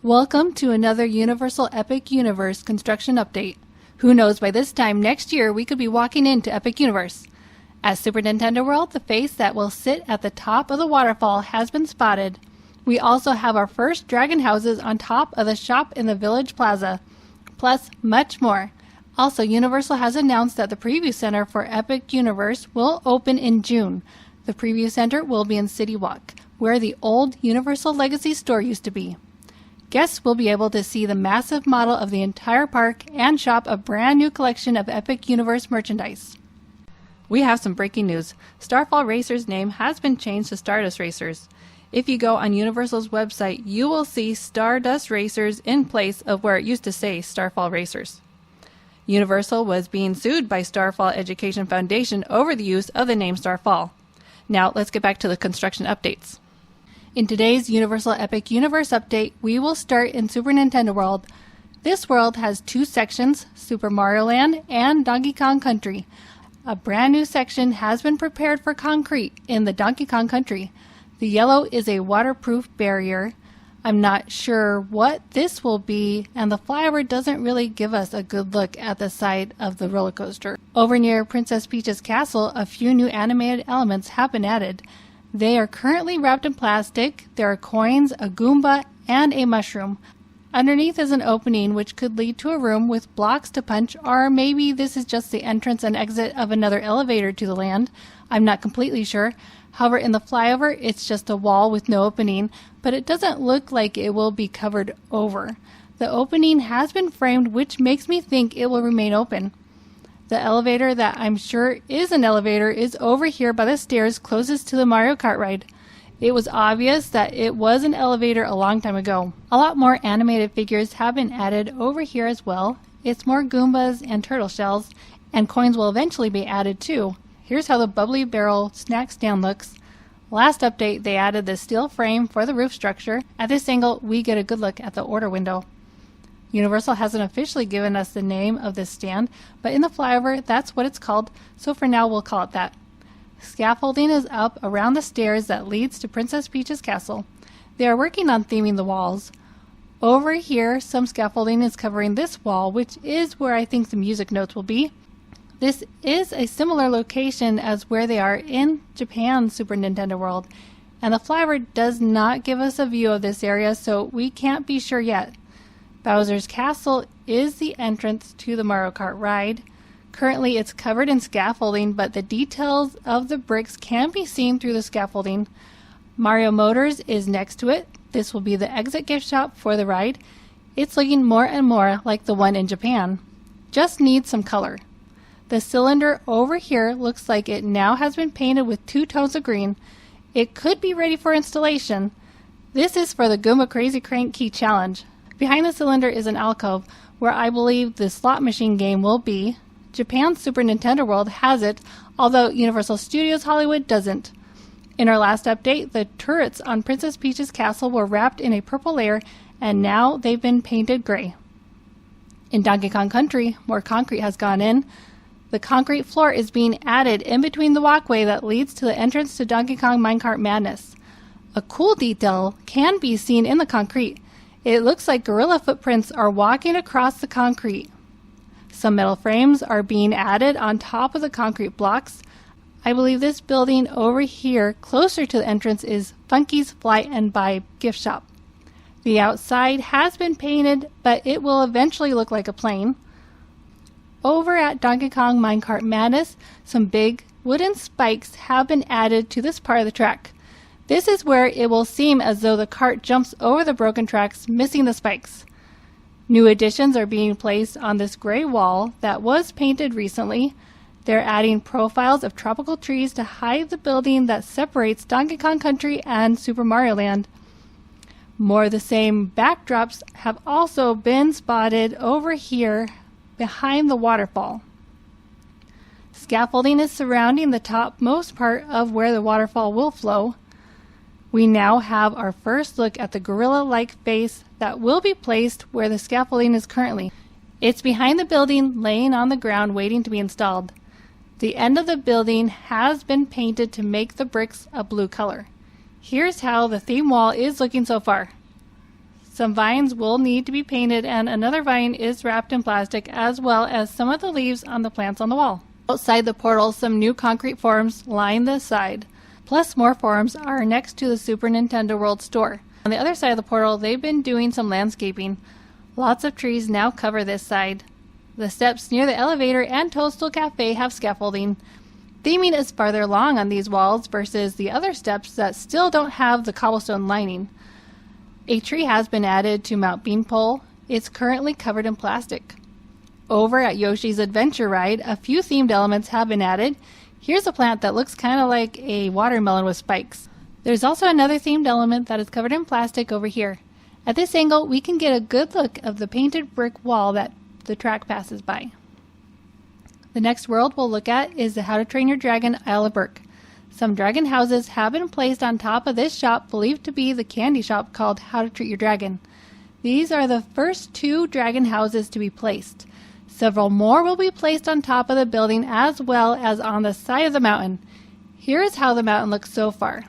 Welcome to another Universal Epic Universe construction update. Who knows, by this time next year we could be walking into Epic Universe. At Super Nintendo World, the face that will sit at the top of the waterfall has been spotted. We also have our first dragon houses on top of the shop in the Village Plaza, plus much more. Also, Universal has announced that the Preview Center for Epic Universe will open in June. The Preview Center will be in City Walk, where the old Universal Legacy store used to be. Guests will be able to see the massive model of the entire park and shop a brand new collection of Epic Universe merchandise. We have some breaking news. Starfall Racers' name has been changed to Stardust Racers. If you go on Universal's website, you will see Stardust Racers in place of where it used to say Starfall Racers. Universal was being sued by Starfall Education Foundation over the use of the name Starfall. Now let's get back to the construction updates. In today's Universal Epic Universe update, we will start in Super Nintendo World. This world has two sections, Super Mario Land and Donkey Kong Country. A brand new section has been prepared for concrete in the Donkey Kong Country. The yellow is a waterproof barrier. I'm not sure what this will be, and the flyover doesn't really give us a good look at the side of the roller coaster. Over near Princess Peach's castle, a few new animated elements have been added. They are currently wrapped in plastic. There are coins, a Goomba, and a mushroom. Underneath is an opening which could lead to a room with blocks to punch, or maybe this is just the entrance and exit of another elevator to the land. I'm not completely sure. However, in the flyover, it's just a wall with no opening, but it doesn't look like it will be covered over. The opening has been framed, which makes me think it will remain open. The elevator that I'm sure is an elevator is over here by the stairs closest to the Mario Kart ride. It was obvious that it was an elevator a long time ago. A lot more animated figures have been added over here as well. It's more Goombas and turtle shells, and coins will eventually be added too. Here's how the Bubbly Barrel snack stand looks. Last update, they added the steel frame for the roof structure. At this angle, we get a good look at the order window. Universal hasn't officially given us the name of this stand, but in the flyover, that's what it's called, so for now we'll call it that. Scaffolding is up around the stairs that leads to Princess Peach's castle. They are working on theming the walls. Over here, some scaffolding is covering this wall, which is where I think the music notes will be. This is a similar location as where they are in Japan's Super Nintendo World, and the flyover does not give us a view of this area, so we can't be sure yet. Bowser's Castle is the entrance to the Mario Kart ride. Currently it's covered in scaffolding, but the details of the bricks can be seen through the scaffolding. Mario Motors is next to it. This will be the exit gift shop for the ride. It's looking more and more like the one in Japan. Just needs some color. The cylinder over here looks like it now has been painted with 2 tones of green. It could be ready for installation. This is for the Goomba Crazy Crank Key Challenge. Behind the cylinder is an alcove where I believe the slot machine game will be. Japan's Super Nintendo World has it, although Universal Studios Hollywood doesn't. In our last update, the turrets on Princess Peach's castle were wrapped in a purple layer, and now they've been painted gray. In Donkey Kong Country, more concrete has gone in. The concrete floor is being added in between the walkway that leads to the entrance to Donkey Kong Minecart Madness. A cool detail can be seen in the concrete. It looks like gorilla footprints are walking across the concrete. Some metal frames are being added on top of the concrete blocks. I believe this building over here, closer to the entrance, is Funky's Fly and Buy gift shop. The outside has been painted, but it will eventually look like a plane. Over at Donkey Kong Minecart Madness, some big wooden spikes have been added to this part of the track. This is where it will seem as though the cart jumps over the broken tracks, missing the spikes. New additions are being placed on this gray wall that was painted recently. They're adding profiles of tropical trees to hide the building that separates Donkey Kong Country and Super Mario Land. More of the same backdrops have also been spotted over here behind the waterfall. Scaffolding is surrounding the topmost part of where the waterfall will flow. We now have our first look at the gorilla-like face that will be placed where the scaffolding is currently. It's behind the building, laying on the ground, waiting to be installed. The end of the building has been painted to make the bricks a blue color. Here's how the theme wall is looking so far. Some vines will need to be painted, and another vine is wrapped in plastic, as well as some of the leaves on the plants on the wall. Outside the portal, some new concrete forms line the side, plus more forms are next to the Super Nintendo World store. On the other side of the portal, they've been doing some landscaping. Lots of trees now cover this side. The steps near the elevator and Toadstool Cafe have scaffolding. Theming is farther along on these walls versus the other steps that still don't have the cobblestone lining. A tree has been added to Mount Beanpole. It's currently covered in plastic. Over at Yoshi's Adventure Ride, a few themed elements have been added. Here's a plant that looks kind of like a watermelon with spikes. There's also another themed element that is covered in plastic over here. At this angle, we can get a good look of the painted brick wall that the track passes by. The next world we'll look at is the How to Train Your Dragon Isle of Berk. Some dragon houses have been placed on top of this shop believed to be the candy shop called How to Treat Your Dragon. These are the first 2 dragon houses to be placed. Several more will be placed on top of the building as well as on the side of the mountain. Here is how the mountain looks so far.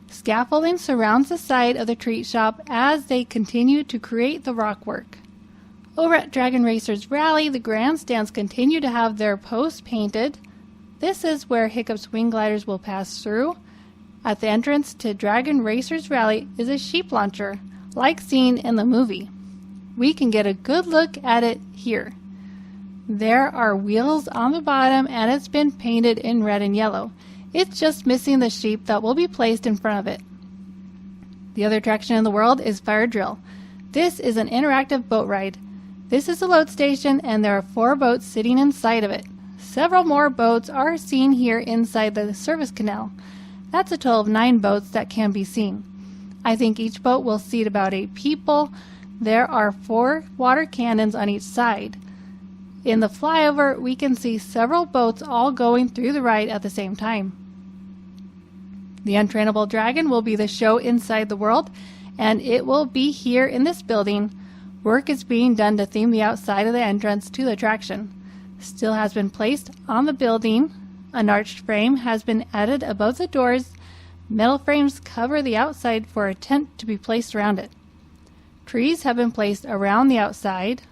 Scaffolding surrounds the side of the treat shop as they continue to create the rock work. Over at Dragon Racers Rally, the grandstands continue to have their posts painted. This is where Hiccup's wing gliders will pass through. At the entrance to Dragon Racers Rally is a sheep launcher, like seen in the movie. We can get a good look at it here. There are wheels on the bottom and it's been painted in red and yellow. It's just missing the sheep that will be placed in front of it. The other attraction in the world is Fire Drill. This is an interactive boat ride. This is a load station and there are 4 boats sitting inside of it. Several more boats are seen here inside the service canal. That's a total of 9 boats that can be seen. I think each boat will seat about 8 people. There are 4 water cannons on each side. In the flyover, we can see several boats all going through the ride at the same time. The Untrainable Dragon will be the show inside the world, and it will be here in this building. Work is being done to theme the outside of the entrance to the attraction. Still has been placed on the building. An arched frame has been added above the doors. Metal frames cover the outside for a tent to be placed around it. Trees have been placed around the outside.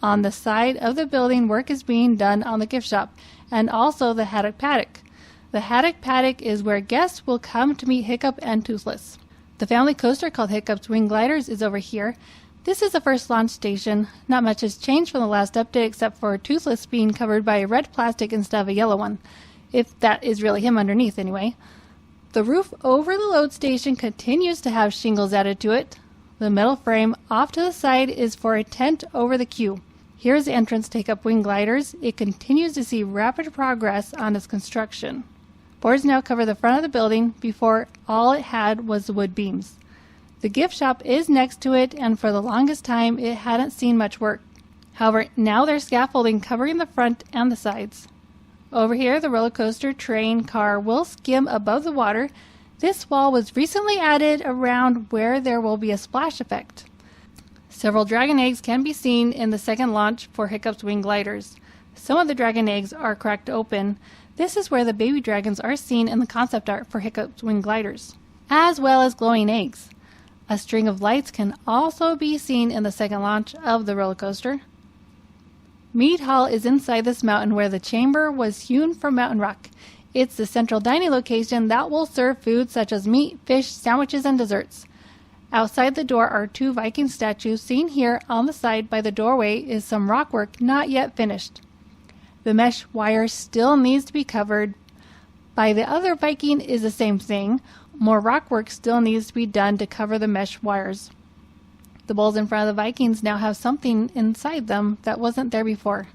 On the side of the building, work is being done on the gift shop and also the Haddock Paddock. The Haddock Paddock is where guests will come to meet Hiccup and Toothless. The family coaster called Hiccup's Wing Gliders is over here. This is the first launch station. Not much has changed from the last update except for Toothless being covered by a red plastic instead of a yellow one. If that is really him underneath anyway. The roof over the load station continues to have shingles added to it. The metal frame off to the side is for a tent over the queue. Here's the entrance to Hiccup Wing Gliders. It continues to see rapid progress on its construction. Boards now cover the front of the building. Before, all it had was the wood beams. The gift shop is next to it, and for the longest time it hadn't seen much work. However, now there's scaffolding covering the front and the sides. Over here, the roller coaster train car will skim above the water. This wall was recently added around where there will be a splash effect. Several dragon eggs can be seen in the second launch for Hiccup's Wing Gliders. Some of the dragon eggs are cracked open. This is where the baby dragons are seen in the concept art for Hiccup's Wing Gliders, as well as glowing eggs. A string of lights can also be seen in the second launch of the roller coaster. Mead Hall is inside this mountain where the chamber was hewn from mountain rock. It's the central dining location that will serve food such as meat, fish, sandwiches, and desserts. Outside the door are 2 Viking statues. Seen here on the side by the doorway is some rock work not yet finished. The mesh wire still needs to be covered. By the other Viking is the same thing. More rock work still needs to be done to cover the mesh wires. The bowls in front of the Vikings now have something inside them that wasn't there before.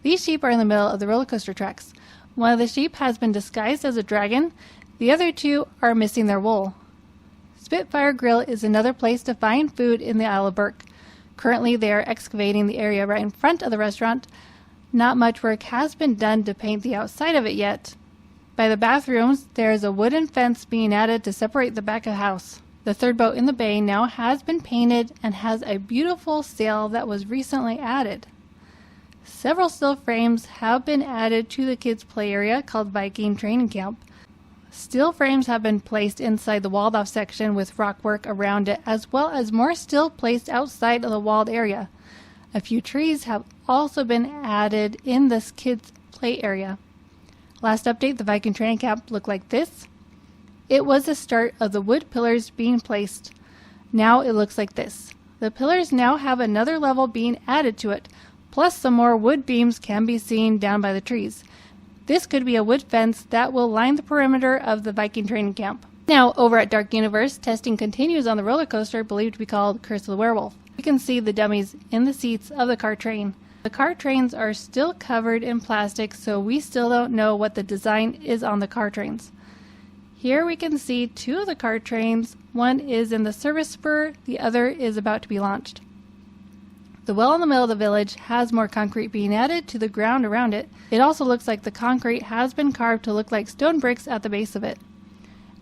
These sheep are in the middle of the roller coaster tracks. One of the sheep has been disguised as a dragon. The other 2 are missing their wool. Spitfire Grill is another place to find food in the Isle of Berk. Currently, they are excavating the area right in front of the restaurant. Not much work has been done to paint the outside of it yet. By the bathrooms, there is a wooden fence being added to separate the back of the house. The third boat in the bay now has been painted and has a beautiful sail that was recently added. Several still frames have been added to the kids' play area called Viking Training Camp. Steel frames have been placed inside the walled off section with rockwork around it, as well as more steel placed outside of the walled area. A few trees have also been added in this kids' play area. Last update, the Viking training camp looked like this. It was the start of the wood pillars being placed. Now it looks like this. The pillars now have another level being added to it, plus some more wood beams can be seen down by the trees. This could be a wood fence that will line the perimeter of the Viking training camp. Now, over at Dark Universe, testing continues on the roller coaster believed to be called Curse of the Werewolf. You can see the dummies in the seats of the car train. The car trains are still covered in plastic, so we still don't know what the design is on the car trains. Here we can see two of the car trains. One is in the service spur, the other is about to be launched. The well in the middle of the village has more concrete being added to the ground around it. It also looks like the concrete has been carved to look like stone bricks at the base of it.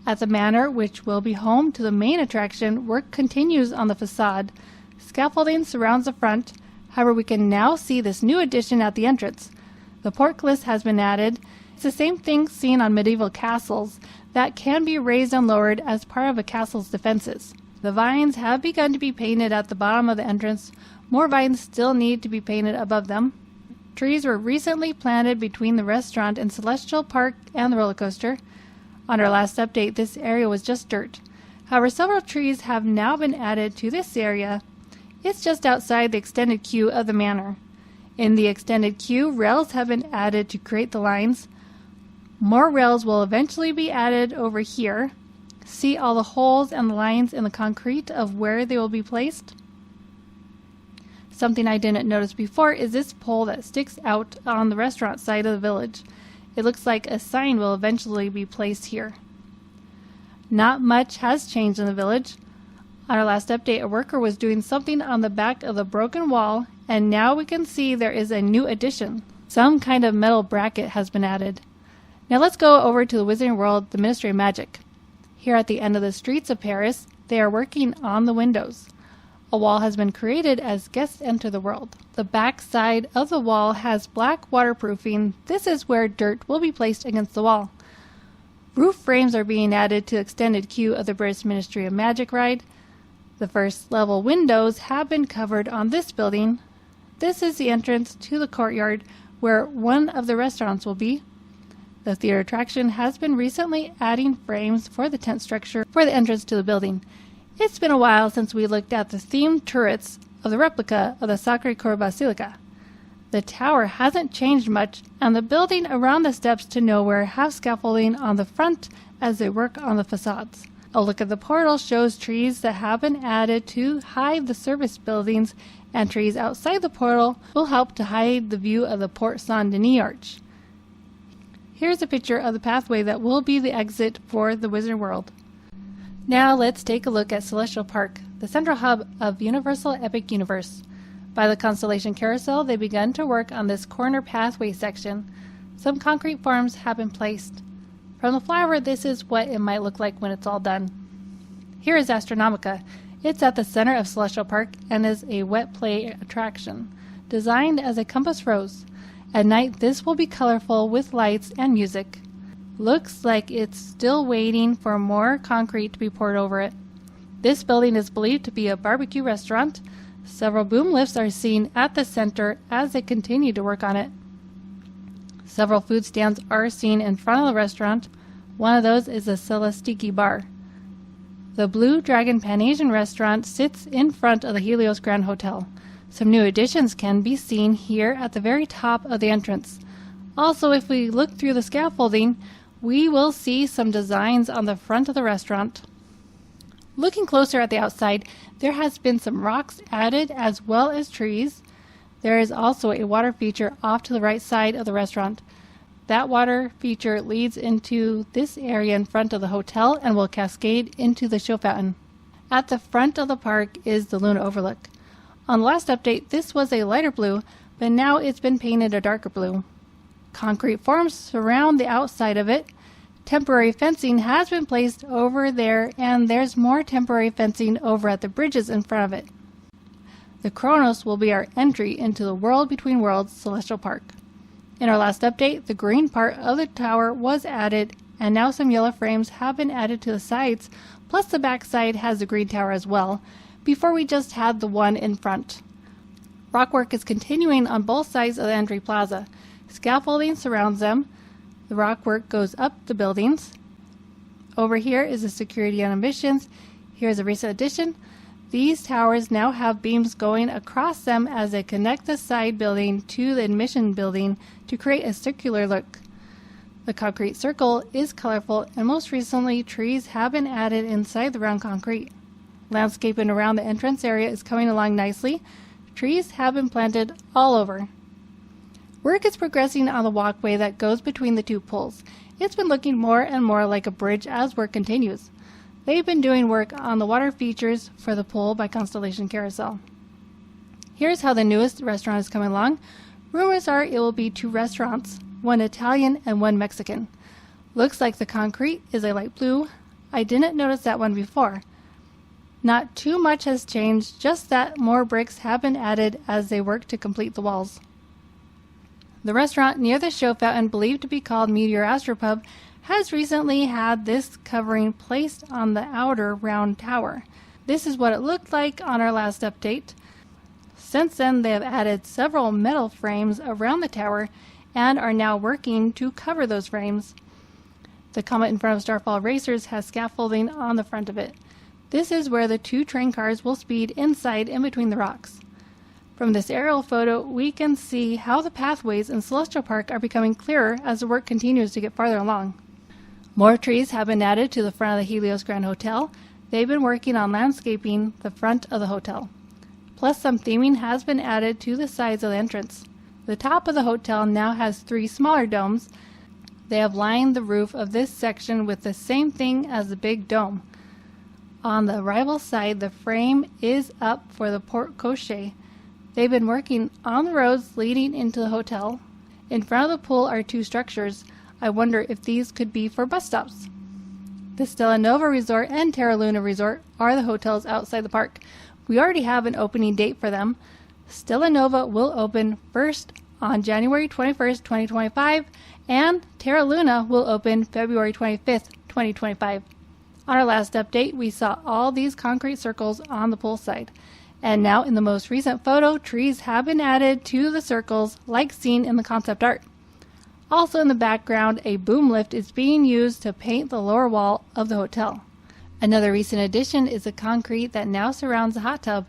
At the manor, which will be home to the main attraction, work continues on the facade. Scaffolding surrounds the front. However, we can now see this new addition at the entrance. The portcullis has been added. It's the same thing seen on medieval castles that can be raised and lowered as part of a castle's defenses. The vines have begun to be painted at the bottom of the entrance. More vines still need to be painted above them. Trees were recently planted between the restaurant and Celestial Park and the roller coaster. On our last update, this area was just dirt. However, several trees have now been added to this area. It's just outside the extended queue of the manor. In the extended queue, rails have been added to create the lines. More rails will eventually be added over here. See all the holes and lines in the concrete of where they will be placed? Something I didn't notice before is this pole that sticks out on the restaurant side of the village. It looks like a sign will eventually be placed here. Not much has changed in the village. On our last update, a worker was doing something on the back of the broken wall, and now we can see there is a new addition. Some kind of metal bracket has been added. Now let's go over to the Wizarding World, the Ministry of Magic. Here at the end of the streets of Paris, they are working on the windows. A wall has been created as guests enter the world. The back side of the wall has black waterproofing. This is where dirt will be placed against the wall. Roof frames are being added to the extended queue of the British Ministry of Magic ride. The first level windows have been covered on this building. This is the entrance to the courtyard where one of the restaurants will be. The theater attraction has been recently adding frames for the tent structure for the entrance to the building. It's been a while since we looked at the themed turrets of the replica of the Sacré-Cœur Basilica. The tower hasn't changed much, and the building around the steps to nowhere have scaffolding on the front as they work on the facades. A look at the portal shows trees that have been added to hide the service buildings, and trees outside the portal will help to hide the view of the Port Saint-Denis Arch. Here's a picture of the pathway that will be the exit for the Wizard World. Now let's take a look at Celestial Park, the central hub of Universal Epic Universe. By the Constellation Carousel, they begun to work on this corner pathway section. Some concrete forms have been placed. From the flyover, this is what it might look like when it's all done. Here is Astronomica. It's at the center of Celestial Park and is a wet play attraction, designed as a compass rose. At night, this will be colorful with lights and music. Looks like it's still waiting for more concrete to be poured over it. This building is believed to be a barbecue restaurant. Several boom lifts are seen at the center as they continue to work on it. Several food stands are seen in front of the restaurant. One of those is a Celestiki bar. The Blue Dragon Pan-Asian restaurant sits in front of the Helios Grand Hotel. Some new additions can be seen here at the very top of the entrance. Also, if we look through the scaffolding, we will see some designs on the front of the restaurant. Looking closer at the outside, there has been some rocks added as well as trees. There is also a water feature off to the right side of the restaurant. That water feature leads into this area in front of the hotel and will cascade into the show fountain. At the front of the park is the Luna Overlook. On the last update, this was a lighter blue, but now it's been painted a darker blue. Concrete forms surround the outside of it. Temporary fencing has been placed over there, and there's more temporary fencing over at the bridges in front of it. The Kronos will be our entry into the World Between Worlds Celestial Park. In our last update, the green part of the tower was added, and now some yellow frames have been added to the sides, plus the back side has the green tower as well. Before we just had the one in front. Rockwork is continuing on both sides of the entry plaza. Scaffolding surrounds them. The rockwork goes up the buildings. Over here is the security and admissions. Here's a recent addition. These towers now have beams going across them as they connect the side building to the admission building to create a circular look. The concrete circle is colorful, and most recently trees have been added inside the round concrete. Landscaping around the entrance area is coming along nicely. Trees have been planted all over. Work is progressing on the walkway that goes between the two poles. It's been looking more and more like a bridge as work continues. They've been doing work on the water features for the pole by Constellation Carousel. Here's how the newest restaurant is coming along. Rumors are it will be 2 restaurants, one Italian and one Mexican. Looks like the concrete is a light blue. I didn't notice that one before. Not too much has changed, just that more bricks have been added as they work to complete the walls. The restaurant near the show fountain, believed to be called Meteor Astropub, has recently had this covering placed on the outer round tower. This is what it looked like on our last update. Since then, they have added several metal frames around the tower and are now working to cover those frames. The Comet in front of Starfall Racers has scaffolding on the front of it. This is where the 2 train cars will speed inside in between the rocks. From this aerial photo, we can see how the pathways in Celestial Park are becoming clearer as the work continues to get farther along. More trees have been added to the front of the Helios Grand Hotel. They've been working on landscaping the front of the hotel. Plus, some theming has been added to the sides of the entrance. The top of the hotel now has 3 smaller domes. They have lined the roof of this section with the same thing as the big dome. On the arrival side, the frame is up for the porte cochere. They've been working on the roads leading into the hotel. In front of the pool are 2 structures. I wonder if these could be for bus stops. The Stella Nova Resort and Terra Luna Resort are the hotels outside the park. We already have an opening date for them. Stella Nova will open first on January 21st, 2025, and Terra Luna will open February 25th, 2025. On our last update, we saw all these concrete circles on the pool side. And now in the most recent photo, trees have been added to the circles like seen in the concept art. Also in the background, a boom lift is being used to paint the lower wall of the hotel. Another recent addition is the concrete that now surrounds the hot tub.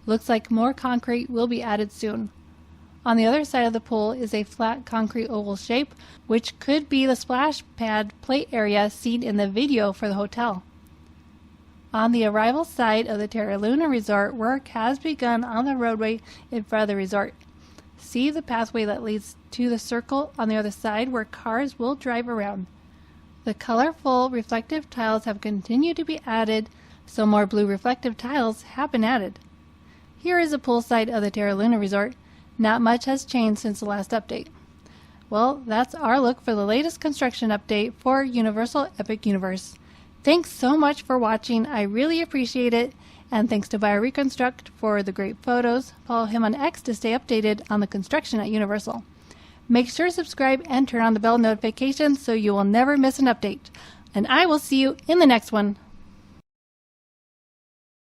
Looks like more concrete will be added soon. On the other side of the pool is a flat concrete oval shape, which could be the splash pad plate area seen in the video for the hotel. On the arrival side of the Terra Luna Resort, work has begun on the roadway in front of the resort. See the pathway that leads to the circle on the other side where cars will drive around. The colorful reflective tiles have continued to be added, so more blue reflective tiles have been added. Here is the pool side of the Terra Luna Resort. Not much has changed since the last update. Well, that's our look for the latest construction update for Universal Epic Universe. Thanks so much for watching. I really appreciate it. And thanks to BioReconstruct for the great photos. Follow him on X to stay updated on the construction at Universal. Make sure to subscribe and turn on the bell notifications so you will never miss an update. And I will see you in the next one.